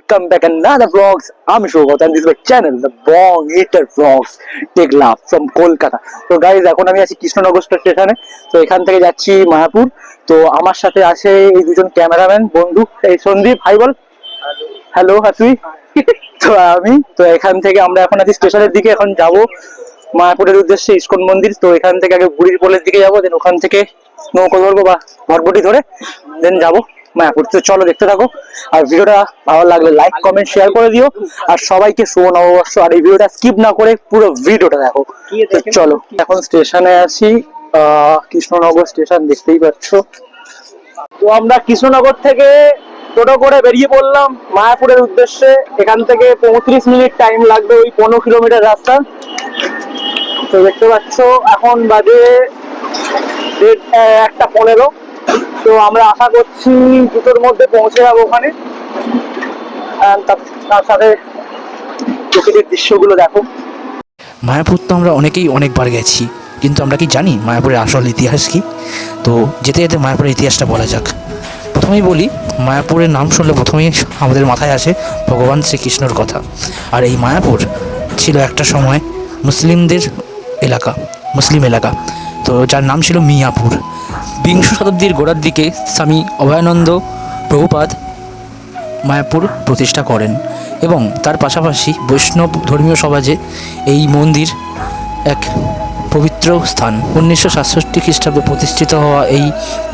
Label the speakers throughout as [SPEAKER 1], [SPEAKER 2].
[SPEAKER 1] Welcome back another vlogs. I'm Shobhat and this is my channel, the Bong Eater Vlogs. Take love from Kolkata. So guys, এখন আমি আছি কৃষ্ণনগর স্টেশনে। তো এখান থেকে যাচ্ছি মায়াপুর। তো আমার সাথে আছে এই দুজন ক্যামেরাম্যান বন্ধু, এই সন্দীপ, হাই বল। হ্যালো হাসি। তো আমি তো এখান থেকে আমরা এখন আছি স্টেশনের দিকে, এখন যাব মায়াপুরের উদ্দেশ্যে ইসকন মন্দির। তো এখান থেকে আগে বুড়ির পোলের দিকে যাবো, দেন ওখান থেকে নৌকো ধরবো বা ভটভটি ধরে দেন যাবো মায়াপুর। তো চলো দেখতে থাকো, আর ভিডিওটা ভালো লাগলে লাইক কমেন্ট শেয়ার করে দিও, আর সবাইকে শুভ নববর্ষ। আর এই ভিডিওটা স্কিপ না করে পুরো ভিডিওটা দেখো। চলো এখন স্টেশনে আছি, কৃষ্ণনগর স্টেশন দেখতেই পাচ্ছ। তো আমরা কৃষ্ণনগর থেকে টোটো করে বেরিয়ে পড়লাম মায়াপুরের উদ্দেশ্যে। এখান থেকে 35 মিনিট টাইম লাগবে, ওই 15 কিলোমিটার রাস্তা। তো দেখতে পাচ্ছ এখন বাজে 1:15। তো আমরা আশা করছি দুটোর মধ্যে পৌঁছে যাবো ওখানে। তার সাথে প্রকৃতির দৃশ্যগুলো দেখো।
[SPEAKER 2] মায়াপুর তো আমরা অনেকেই অনেকবার গেছি, কিন্তু আমরা কি জানি মায়াপুরের আসল ইতিহাস কি? তো যেতে যেতে মায়াপুরের ইতিহাসটা বলা যাক। প্রথমেই বলি, মায়াপুরের নাম শুনলে প্রথমেই আমাদের মাথায় আসে ভগবান শ্রীকৃষ্ণর কথা। আর এই মায়াপুর ছিল একটা সময় মুসলিমদের এলাকা, মুসলিম এলাকা, তো যার নাম ছিল মিয়াপুর। বিংশ শতাব্দীর গোড়ার দিকে স্বামী অভয়ানন্দ প্রভুপাদ মায়াপুর প্রতিষ্ঠা করেন, এবং তার পাশাপাশি বৈষ্ণব ধর্মীয় সমাজে এই মন্দির এক পবিত্র স্থান। 1967 খ্রিস্টাব্দে প্রতিষ্ঠিত হওয়া এই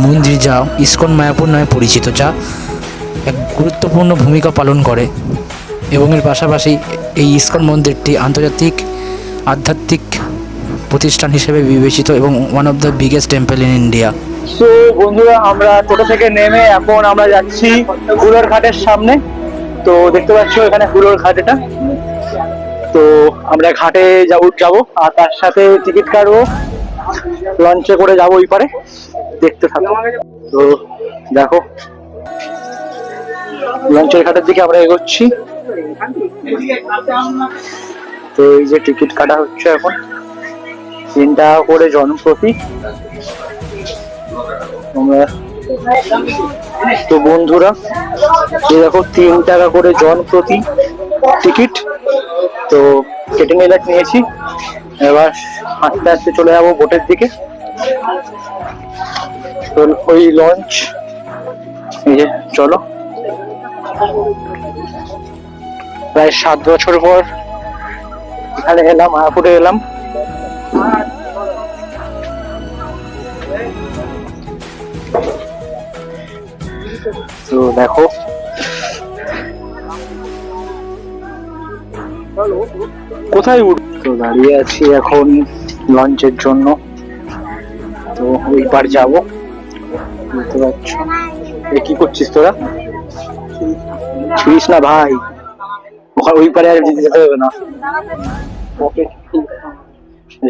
[SPEAKER 2] মন্দির, যা ইসকন মায়াপুর নামে পরিচিত, যা এক গুরুত্বপূর্ণ ভূমিকা পালন করে। এবং এর পাশাপাশি এই ইসকন মন্দিরটি আন্তর্জাতিক আধ্যাত্মিক প্রতিষ্ঠান হিসেবে বিবেচিত এবং one of the biggest temple in India.
[SPEAKER 1] তো বন্ধুরা, আমরা টোটো থেকে নেমে এখন আমরা যাচ্ছি হুলোর ঘাটের সামনে। তো দেখতে পাচ্ছ এখানে হুলোর ঘাট এটা। তো আমরা ঘাটে যাবো, আর তার সাথে টিকিট কাটবো, লঞ্চে করে যাবো ওই পারে। দেখতে থাকো। তো দেখো লঞ্চের ঘাটের দিকে আমরা এগোচ্ছি। তো এই যে টিকিট কাটা হচ্ছে এখন 3 টাকা করে জনপ্রতি। তো বন্ধুরা এই দেখো 3 টাকা করে জন প্রতি টিকিট। তো কেটে নিয়েছি, এবার আস্তে আস্তে চলে যাবো বোটের দিকে। তো ওই লঞ্চ, এই যে চলো। প্রায় 7 বছর পর এখানে এলাম, মায়াপুরে এলাম। তো দেখো কোথায় তো দাঁড়িয়ে আছি এখন লঞ্চের জন্য। তো ওই পার যাবো, বুঝতে পারছো। কি করছিস তোরা? ছিস না ভাই, ওই পারে আর যেতে হবে না।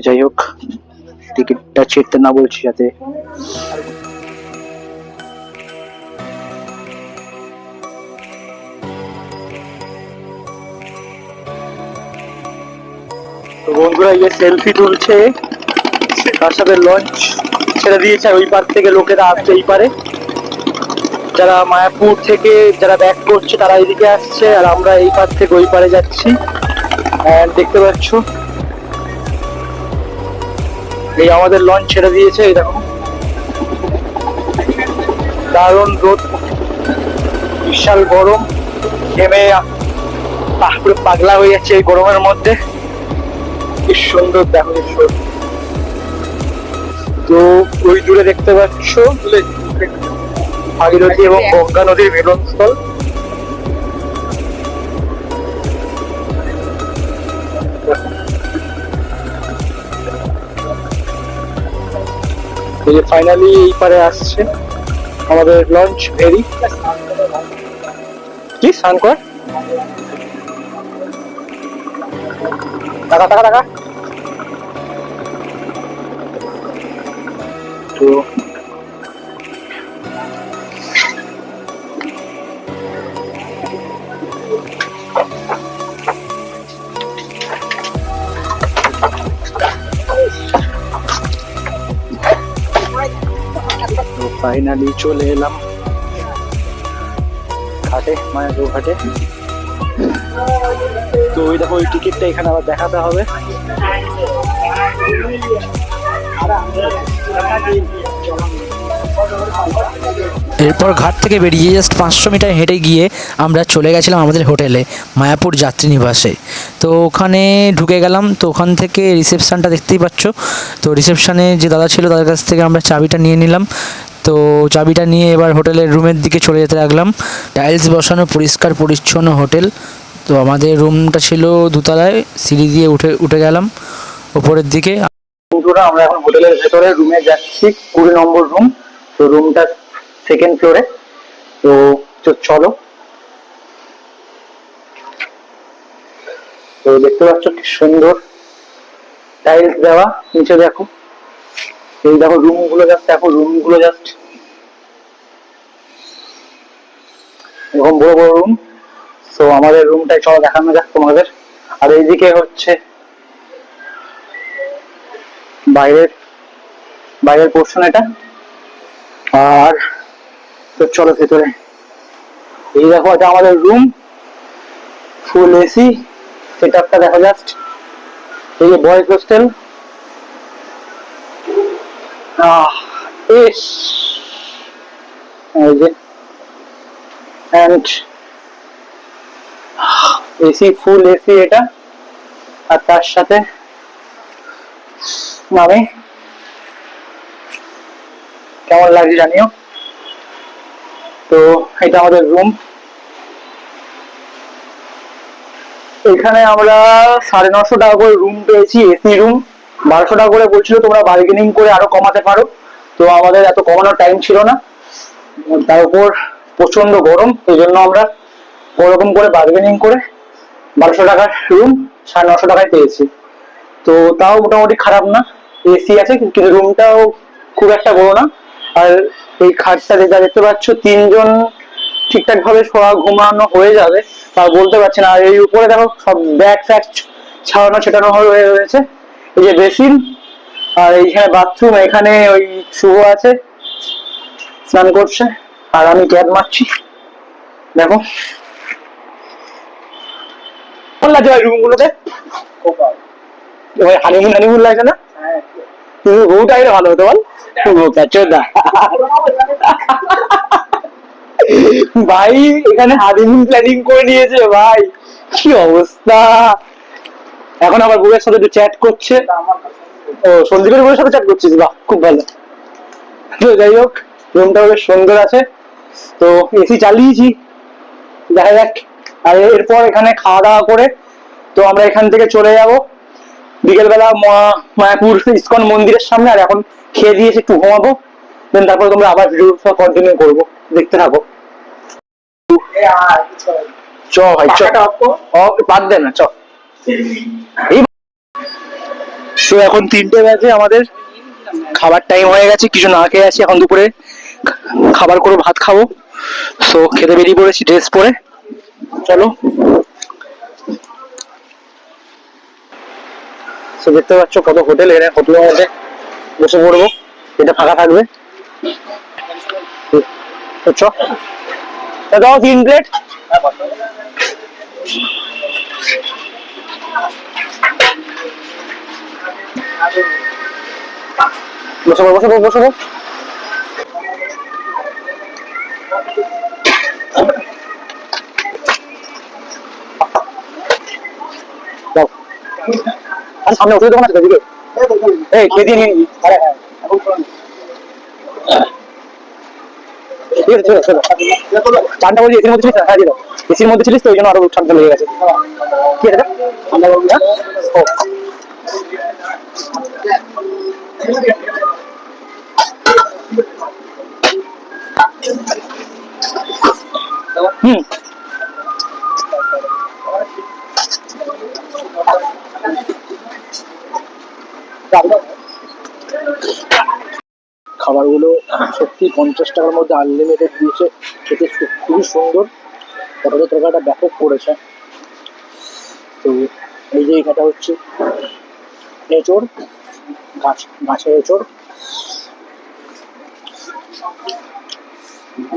[SPEAKER 1] যাই হোক, টিকিটটা ছিঁড়তে না বলছি যাতে। তো বন্ধুরা এই যে সেলফি তুলছে, তার সাথে লঞ্চ ছেড়ে দিয়েছে। ওই পার থেকে লোকেরা আসছে এই পারে, যারা মায়াপুর থেকে যারা ব্যাক করছে তারা এইদিকে আসছে, আর আমরা এই পার থেকে ওই পারে যাচ্ছি। দেখতে পাচ্ছ এই আমাদের লঞ্চ ছেড়ে দিয়েছে। এই দেখো দারুণ রোদ, বিশাল গরম, ঘেমে পুরো পাগলা হয়ে যাচ্ছে এই গরমের মধ্যে। কি সুন্দর দেখো দৃশ্য। তো ওই দূরে দেখতে পাচ্ছ ভাগীরথী এবং গঙ্গা নদীর মিলনস্থল। ফাইনালি এই পারে আসছে আমাদের লঞ্চ। ভেরি কি স্নান কর টাকা টাকা টাকা তো ফাইনালি চলে এলাম ঘাটে, মায়াপুর ঘাটে। তো ওই দেখো ওই টিকিটটা এখানে আবার দেখাতে হবে।
[SPEAKER 2] এরপর ঘাট থেকে বেরিয়ে জাস্ট 500 মিটার হেঁটে গিয়ে আমরা চলে গেছিলাম আমাদের হোটেলে, মায়াপুর যাত্রী নিবাসে। তো ওখানে ঢুকে গেলাম। তো ওখান থেকে রিসেপশানটা দেখতেই পাচ্ছ। তো রিসেপশানে যে দাদা ছিল তাদের কাছ থেকে আমরা চাবিটা নিয়ে নিলাম। তো চাবিটা নিয়ে এবার হোটেলের রুমের দিকে চলে যেতে লাগলাম। টাইলস বসানো, পরিষ্কার পরিচ্ছন্ন হোটেল। তো আমাদের রুমটা ছিল দোতলায়, সিঁড়ি দিয়ে উঠে উঠে গেলাম ওপরের দিকে।
[SPEAKER 1] বন্ধুরা আমরা এখন হোটেলের ভেতরে রুমে যাচ্ছি, 20 নম্বর রুম। তো রুমটা 2nd ফ্লোরে। তো চলো। তো দেখতে পাচ্ছ কি সুন্দর টাইলস দেওয়া, নিচে দেখো। এই দেখো রুমগুলো জাস্ট, দেখো রুমগুলো জাস্ট এরকম বড় বড় রুম। তো আমাদের রুমটাই চলো দেখানো যাক তোমাদের। আর এইদিকে হচ্ছে বাইরের বাইরের পোর্শন এটা। আর তো চলো ভেতরে। এই দেখো এটা আমাদের রুম, ফুল এসি সেট আপটা দেখো জাস্ট। এই যে বয়েজ হোস্টেল। ইস এই যে অ্যান্ড এসি, ফুল এসি এটা। আর তার সাথে মানে কেমন লাগছে জানিও। তো এটা আমাদের রুম। এখানে আমরা 950 টাকা করে রুম পেয়েছি, এসি রুম। 1200 টাকা করে বলছিল, তোমরা বার্গেনিং করে আরো কমাতে পারো। তো আমাদের এত কমানোর টাইম ছিল না, তার উপর প্রচন্ড গরম, এই জন্য আমরা ওরকম করে বার্গেনিং করে 1200 টাকার রুম 950 টাকায় পেয়েছি। তো তাও মোটামুটি খারাপ না, এসি আছে কিন্তু রুমটাও খুব একটা বড় না। আর এই খাটটা যেটা দেখতে পাচ্ছ, 3 জন ঠিকঠাক ভাবে শোয়া ঘুমানো হয়ে যাবে, তা বলতে পারছি না। আর এই উপরে দেখো সব ব্যাগ ফ্যাগ ছাড়ানো ছেটানো হয়ে রয়েছে। এই যে বেসিন, আর এইখানে বাথরুম। এখানে ওই শুভ আছে, স্নান করছে, আর আমি ক্যাব মারছি। দেখো কেমন লাগছে ভাই রুম গুলোতে? হানিমুন হানিমুন লাগছে না? তুমি বউটা আইলে ভালো হতো বল। ভাই এখানে হানিমুন প্ল্যানিং করে নিয়েছে ভাই, কি অবস্থা। এখন আবার বউয়ের সাথে একটু চ্যাট করছে। ও সন্দীপের বউয়ের সাথে চ্যাট করছিস, বাহ খুব ভালো। তো যাই হোক, রুমটা বেশ সুন্দর আছে। তো এসি চালিয়েছি, দেখা যাক। আর এরপর এখানে খাওয়া দাওয়া করে তো আমরা এখান থেকে চলে যাব বিকেলবেলা মায়াপুর ইসকন মন্দিরের সামনে। আর এখন খেয়ে দিয়েছে, একটু ঘুমাবো, দেন তারপরে তোমরা আবার ভিডিও কন্টিনিউ করবো, দেখতে থাকো। চ ভাই চ, বাদ দে না চ। তো এখন 3টে বাজে, আমাদের খাবার টাইম হয়ে গেছে। কিছু না খেয়ে আছি, এখন দুপুরে খাবার করে ভাত খাবো। তো খেতে বেরিয়ে পড়েছি ড্রেস পরে, চলো। তো দেখতে পাচ্ছ কত হোটেল, এর হোটেলের মধ্যে বসে পড়বো, এটা ফাঁকা থাকবে। চ দাও 3 প্লেট। বসে বসে বসে। আর সামনে ওষুধ দোকান আছে দিকে, এই খেয়ে দিয়ে নিয়ে নিবি। চানটা বলছি এসির মধ্যে ছিলিস, হ্যাঁ দিল এসির মধ্যে ছিলিস তো ওই জন্য আরো ঠান্ডা লেগে গেছে। কি এটা ঠান্ডা গরম না? হুম খাবারগুলো সত্যি 50 টাকার মধ্যে আনলিমিটেড দিয়েছে, খেতে খুবই সুন্দর। পটলের তরকারিটা ব্যাপক করেছে। তো এই যে এটা হচ্ছে এঁচড়, গাছের এঁচড়,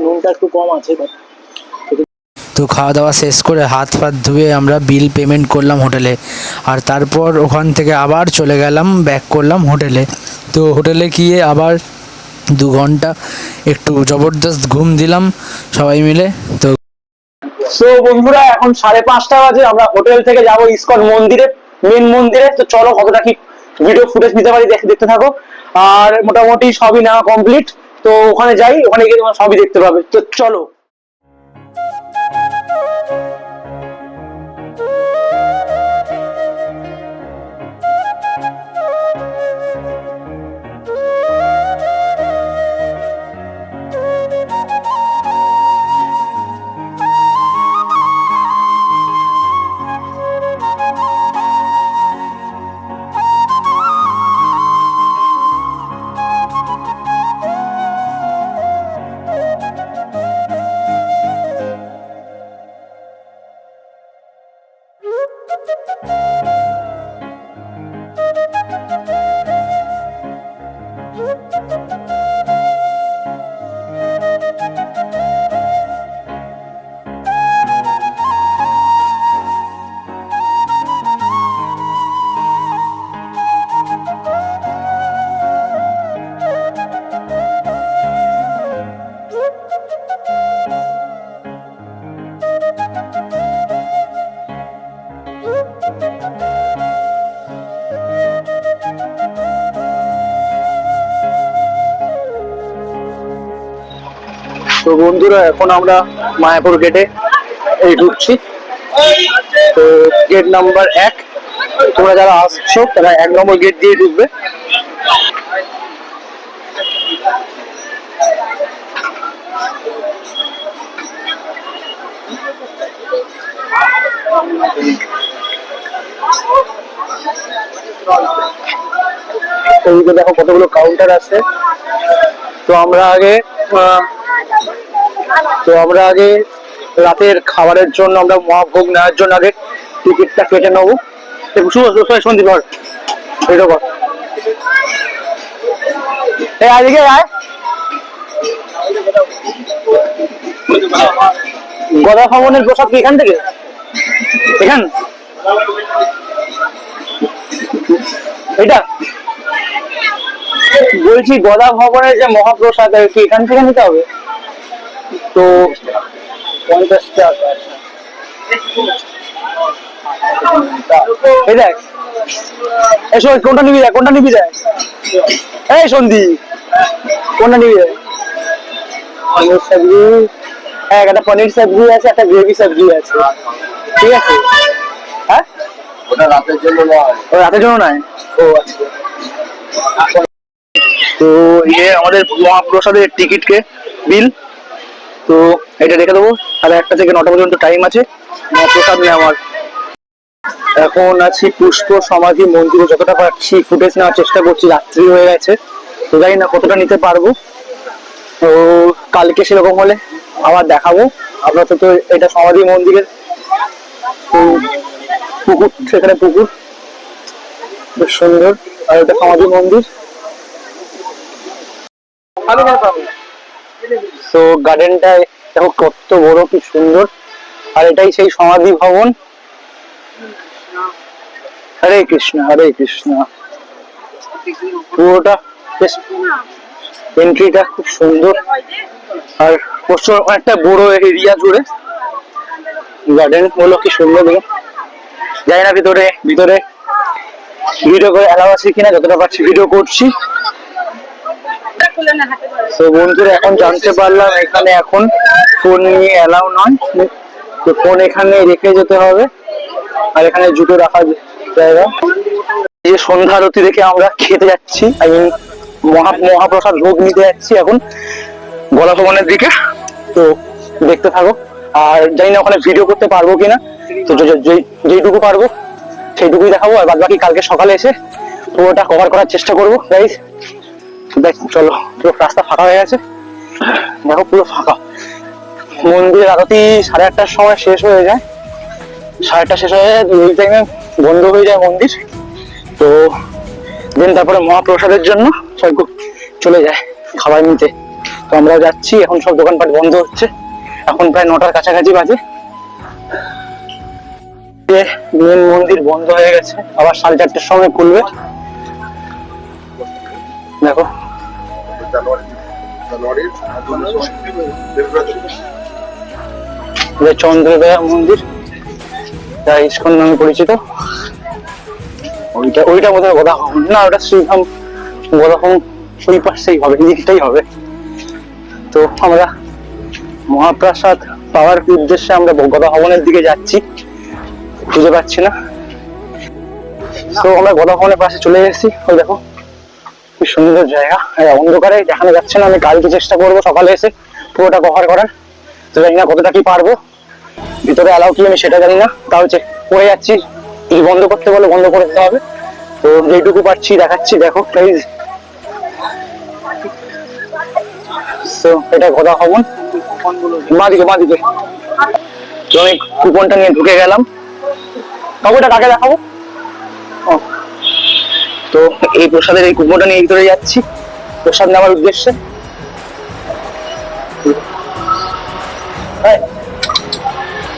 [SPEAKER 1] নুনটা একটু কম আছে।
[SPEAKER 2] তো খাওয়া দাওয়া শেষ করে হাত ফাত ধুয়ে আমরা বিল পেমেন্ট করলাম হোটেলে, আর তারপর ওখান থেকে আবার চলে গেলাম, ব্যাক করলাম হোটেলে। তো হোটেলে গিয়ে আবার 2 ঘন্টা একটু জবরদস্ত ঘুম দিলাম সবাই মিলে। তো
[SPEAKER 1] সো বন্ধুরা এখন 5:30 বাজে, আমরা হোটেল থেকে যাব ইসকন মন্দিরে, মেন মন্দিরে। তো চলো কতটা কি ভিডিও ফুটেজ নিতে পারি দেখতে থাকো। আর মোটামুটি সবই নেওয়া কমপ্লিট। তো ওখানে যাই, ওখানে গিয়ে তোমরা সবই দেখতে পাবে। তো চলো। তো বন্ধুরা এখন আমরা মায়াপুর গেটে এই ঢুকছি। তো গেট নাম্বার 1, তোমরা যারা আসছো তারা 1 নম্বর গেট দিয়ে ঢুকবে। এইদিকে দেখো কতগুলো কাউন্টার আছে। তো আমরা আগে রাতের খাবারের জন্য আমরা মহাভোগ নেওয়ার জন্য আগে টিকিটটা কেটে নেবো। সন্দীপ এটা কর, আজকে আয়। গদা ভবনের প্রসাদ কি এখান থেকে? এখান এটা বলছি, গদা ভবনের যে মহাপ্রসাদ কি এখান থেকে নিতে হবে? তো 50 টাকা। এই দেখ, কোনটা নিবি দেখ, কোনটা নিবি দেখ। এই সন্দীপ, কোনটা নিবি দেখ? পনির সবজি, একটা পনির সবজি আছে, একটা গ্রেভি সবজি আছে। ঠিক আছে। হ্যাঁ, ওটা রাতের জন্য নয়। ও রাতের জন্য নয়। ও আচ্ছা। তো আমাদের মহাপ্রসাদের টিকিটকে বিল, তো এটা রেখে দেবো। 1:30 থেকে 9টা পর্যন্ত টাইম আছে মহাপ্রসাদ নেওয়ার। এখন আছি পুষ্প সমাধি মন্দিরে, যতটা পারছি ফুটেজ নেওয়ার চেষ্টা করছি। রাত্রি হয়ে গেছে, তো জানি না কতটা নিতে পারবো। তো কালকে সেরকম হলে আবার দেখাবো। আপাতত এটা সমাধি মন্দিরের পুকুর, সেখানে পুকুর বেশ সুন্দর। আর এটা সমাধি মন্দির। তো গার্ডেনটা দেখো কত বড়, কি সুন্দর। আর এটাই সেই সমাধি ভবন। হরে কৃষ্ণ হরে কৃষ্ণ। পুরোটা বেশ, এন্ট্রিটা খুব সুন্দর। আর প্রচুর অনেকটা বড় এরিয়া জুড়ে গার্ডেন গুলো, কি সুন্দর। জানি না ভিতরে ভিডিও করে অ্যালাউ আছে কিনা, যতটা পারছি ভিডিও করছি। তো বন্ধুরা এখন জানতে পারলাম এখানে এখন ফোন নিয়ে অ্যালাউ নয়। তো ফোন এখানে রেখে যেতে হবে, আর এখানে জুতো রাখার জায়গা। এই যে সন্ধ্যা আরতি দেখে আমরা খেতে যাচ্ছি, আই মিন মহাপ্রসাদ ভোগ নিতে যাচ্ছি এখন গলা ভবনের দিকে। তো দেখতে থাকো। আর জানি না ওখানে ভিডিও করতে পারবো কিনা, তো যেইটুকু পারবো সেইটুকুই দেখাবো। আর বাদ বাকি কালকে সকালে এসে পুরোটা কভার করার চেষ্টা করবো গাইস। দেখ চলো, পুরো রাস্তা ফাঁকা হয়ে গেছে, দেখো পুরো ফাঁকা। মন্দিরের আরতি 8:30টার সময় শেষ হয়ে যায়, 8:30 শেষ হয়ে যায়, ওই টাইমে বন্ধ হয়ে যায় মন্দির। তো দেন তারপরে মহাপ্রসাদের জন্য সবাই চলে যায় খাবার নিতে। তো আমরা যাচ্ছি, এখন সব দোকানপাট বন্ধ হচ্ছে, এখন প্রায় 9টার কাছাকাছি বাজে। মেন মন্দির বন্ধ হয়ে গেছে, আবার 4:30টার সময় খুলবে। দেখো চন্দ্রদয়া মন্দির, যা ইস্কন নামে পরিচিত। ওইটা বোধহয় গদাভবন, না ওটা শ্রীধাম গদাভবন, ওই পাশেই হবে, দিকটাই হবে। তো আমরা মহাপ্রসাদ পাওয়ার উদ্দেশ্যে আমরা গদাভবনের দিকে যাচ্ছি, খুঁজে পাচ্ছি না। তো আমরা গদাভবনের পাশে চলে এসেছি। ওই দেখো কি সুন্দর জায়গা, অন্ধকারে দেখানো যাচ্ছে না। আমি কালকে চেষ্টা করবো সকালে এসে পুরোটা কভার করার, তো জানি না কতটা কি পারবো। ভিতরে অ্যালাউ কি আমি সেটা জানি না, তাও করে যাচ্ছি। যদি বন্ধ করতে বলে বন্ধ করে দিতে হবে। তো যেটুকু পারছি দেখাচ্ছি, দেখো প্লিজ। তো এটা গদাভবন, মাদিকে তো আমি কুপনটা নিয়ে ঢুকে গেলাম। কাকুটা কাকে দেখাবো? তো এই প্রসাদের এই কুপনটা নিয়ে ভিতরে যাচ্ছি প্রসাদ নেওয়ার উদ্দেশ্যে।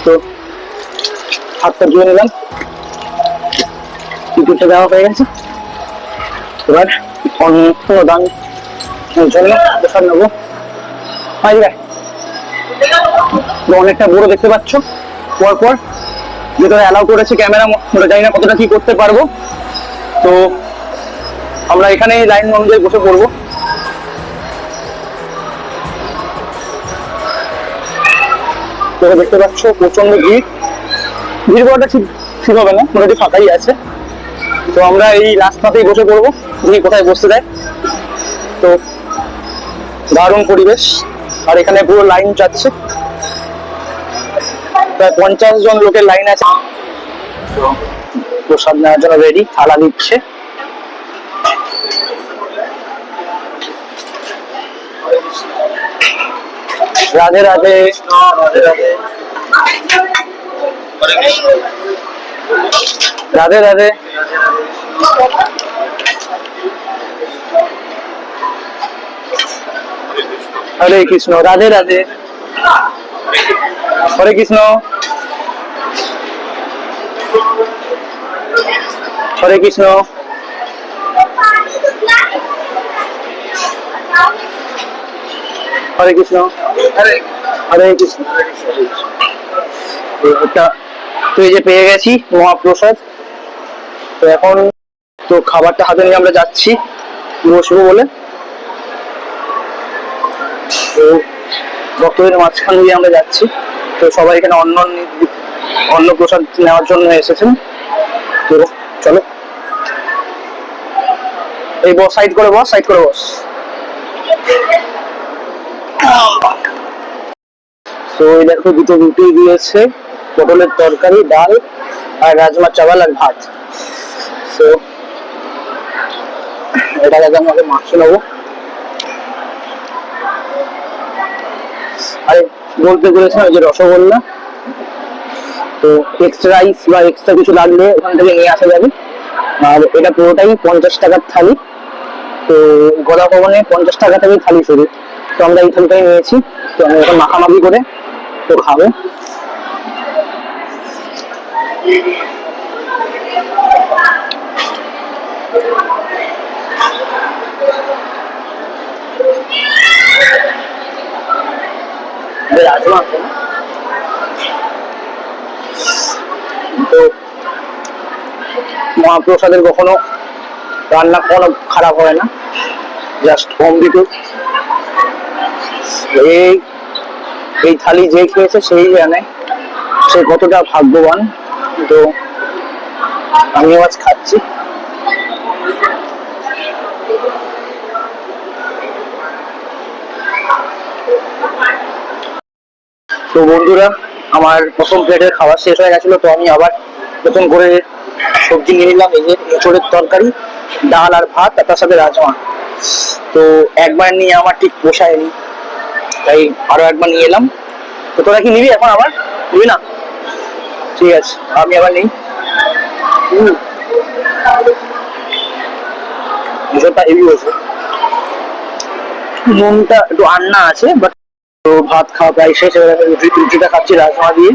[SPEAKER 1] তো হাতটা ধুয়ে নিলাম, টিকিটটা দেওয়া হয়ে গেছে। এবার অন্য দাম জন্য প্রসাদ নেবো। অনেকটা বড় দেখতে পাচ্ছ, পর ভেতরে অ্যালাউ করেছে ক্যামেরা, জানি না কতটা কি করতে পারবো। তো আমরা এখানে লাইন অনুযায়ী বসে পড়বো। তো দেখতে পাচ্ছ প্রচন্ড ভিড় করাটা ঠিক হবে না, মোটামুটি ফাঁকাই আছে। তো আমরা এই রাস্তাতেই বসে পড়বো, দেখি কোথায় বসতে দেয়। তো দারুণ পরিবেশ, আর এখানে পুরো লাইন যাচ্ছে, প্রায় 50 জন লোকের লাইন আছে। তো প্রসাদ নেওয়ার জন্য রেডি, থালা দিচ্ছে। রাধে রাধে, রাধে রাধে। হরে কৃষ্ণ, রাধে রাধে, হরে কৃষ্ণ, হরে কৃষ্ণ, হরে কৃষ্ণ, হরে কৃষ্ণ। তো এই যে পেয়ে গেছি মহাপ্রসাদ। তো এখন তো খাবারটা হাতে নিয়ে আমরা যাচ্ছি বসবো বলে। তো ভক্তদের মাঝখান দিয়ে আমরা যাচ্ছি। তো সবাই এখানে অন্ন প্রসাদ নেওয়ার জন্য এসেছেন। তো চলো, এই বস, সাইড করে বস, সাইড করে বস। তো এই দেখো দুটো রুটি দিয়েছে, পটলের তরকারি, ডাল, আর রাজমা চাওয়াল আর ভাত। তো এটা আমাকে মাছ নেবো। আরে বলতে বলেছিলাম যে রসগোল্লা, তো এক্সট্রা রাইস বা এক্সট্রা কিছু লাগলে ওখান থেকে নিয়ে আসা যাবে। আর এটা পুরোটাই 50 টাকার থালি। তো গদাভবনে 50 টাকা থেকে থালি শুরু। তো আমরা এই থালিটাই নিয়েছি। তো আমি এখন মাখামাখি করে তো খাবো। রাজমা, তো মহাপ্রসাদের কখনো রান্না কখনো খারাপ হয় না, জাস্ট হোম বিটু। এই থালি যে খেয়েছে সেই জানে সে কতটা ভাগ্যবান। তো আমি আজ খাচ্ছি। তো বন্ধুরা, আমার প্রথম প্লেটের খাবার শেষ হয়ে গেছিল। তো আমি আবার নতুন করে সবজি নিয়ে নিলাম। এই যে এঁচোড়ের তরকারি, ডাল আর ভাত আর তার সাথে রাজমা। তো একবার নিয়ে আমার ঠিক পোষায়নি, তাই আরো একবার নিয়ে এলাম। তো তোরা কি নিবি এখন আবার? নিবি না? ঠিক আছে, আমি আবার নিই। ভীষণটা হেভি হয়েছে, নুনটা একটু আন্না আছে, বাট তো ভাত খাওয়া প্রায় শেষ, এবার আমি রুটিটা খাচ্ছি রাজমা দিয়ে।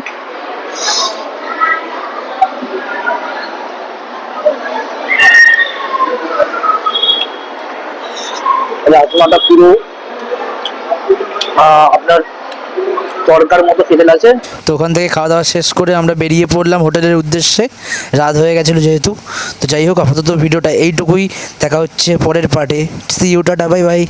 [SPEAKER 1] রাজমাটা পুরো আপনার তরকার মতো খেতে লাগছে।
[SPEAKER 2] তো ওখান থেকে খাওয়া দাওয়া শেষ করে আমরা বেরিয়ে পড়লাম হোটেলের উদ্দেশ্যে। রাত হয়ে গেছিলো যেহেতু। তো যাই হোক, আপাতত ভিডিওটা এইটুকুই। দেখা হচ্ছে পরের পার্টে। See you, tata, bye by.